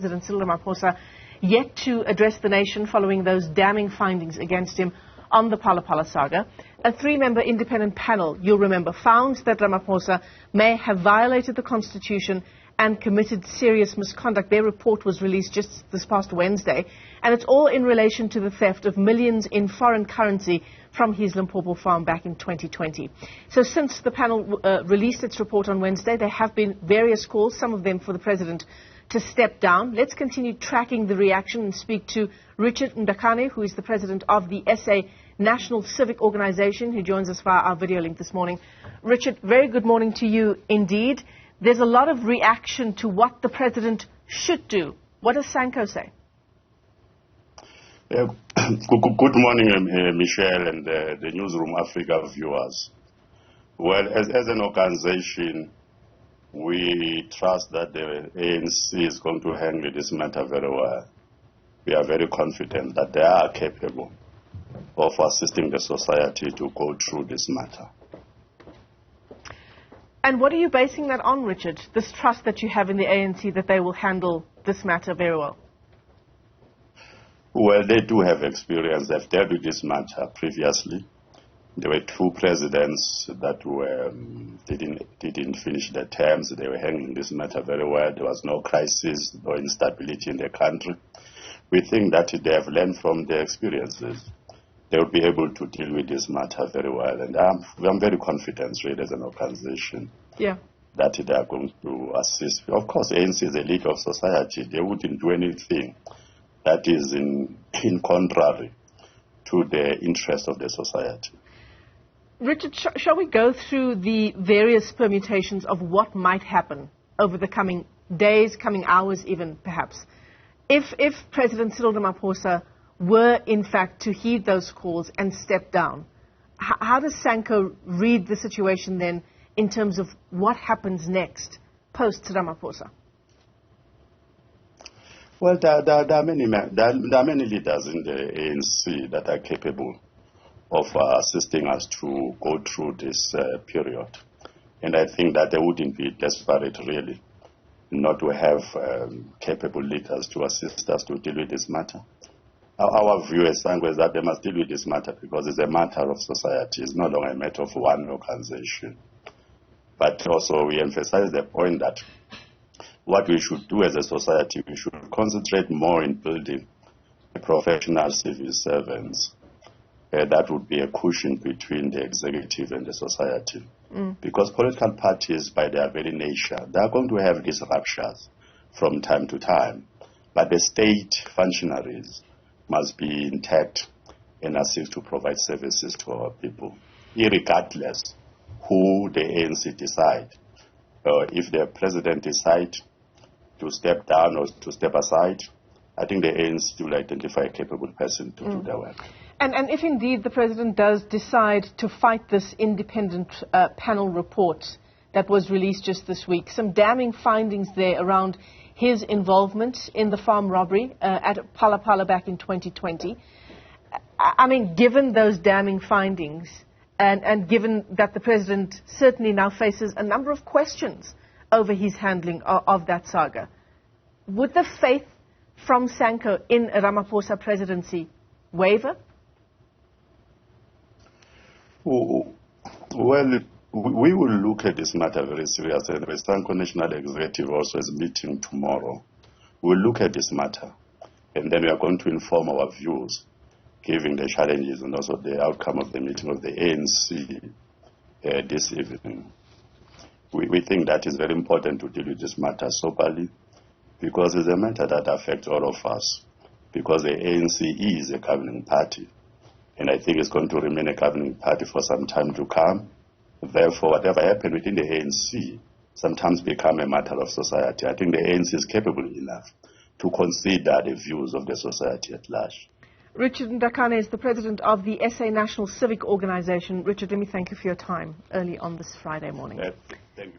President Cyril Ramaphosa yet to address the nation following those damning findings against him on the Phala Phala saga. A three-member independent panel, you'll remember, found that Ramaphosa may have violated the Constitution and committed serious misconduct. Their report was released just this past Wednesday, and it's all in relation to the theft of millions in foreign currency from his Limpopo farm back in 2020. So since the panel released its report on Wednesday, there have been various calls, some of them for the President to step down. Let's continue tracking the reaction and speak to Richard Mdakane, who is the President of the SA National Civic Organization, who joins us via our video link this morning. Richard, very good morning to you indeed. There's a lot of reaction to what the President should do. What does SANCO say? Good morning, Michelle, and the Newzroom Afrika viewers. Well, as an organization, we trust that the ANC is going to handle this matter very well. We are very confident that they are capable of assisting the society to go through this matter. And what are you basing that on, Richard, this trust that you have in the ANC that they will handle this matter very well? Well, they do have experience. They've dealt with this matter previously. There were two presidents that didn't finish their terms. They were handling this matter very well. There was no crisis, no instability in the country. We think that they have learned from their experiences. They will be able to deal with this matter very well. And I'm very confident, really, as an organization, that they are going to assist. Of course, ANC is a leader of society. They wouldn't do anything that is in contrary to the interest of the society. Richard, shall we go through the various permutations of what might happen over the coming days, coming hours even, perhaps? If President Cyril Ramaphosa were, in fact, to heed those calls and step down, how does SANCO read the situation then in terms of what happens next post-Ramaphosa? Well, there are many leaders in the ANC that are capable of assisting us to go through this period. And I think that they wouldn't be desperate, really, not to have capable leaders to assist us to deal with this matter. Our view as SANCO is that they must deal with this matter because it's a matter of society. It's no longer a matter of one organization. But also we emphasize the point that what we should do as a society, we should concentrate more in building professional civil servants. That would be a cushion between the executive and the society. Because political parties, by their very nature, they are going to have these ruptures from time to time. But the state functionaries must be intact and assist to provide services to our people, irregardless who the ANC decide. If the president decides to step down or to step aside, I think the ANC will identify a capable person to do their work. And if indeed the President does decide to fight this independent panel report that was released just this week, some damning findings there around his involvement in the farm robbery at Phala Phala back in 2020. I mean, given those damning findings and given that the President certainly now faces a number of questions over his handling of that saga, would the faith from SANCO in a Ramaphosa presidency waver? Well, we will look at this matter very seriously. The SANCO National Executive also is meeting tomorrow. We'll look at this matter, and then we are going to inform our views, given the challenges and also the outcome of the meeting of the ANC this evening. We think that is very important to deal with this matter soberly, because it's a matter that affects all of us, because the ANC is a governing party. And I think it's going to remain a governing party for some time to come. Therefore, whatever happened within the ANC sometimes become a matter of society. I think the ANC is capable enough to consider the views of the society at large. Richard Mdakane is the President of the SA National Civic Organization. Richard, let me thank you for your time early on this Friday morning. Thank you.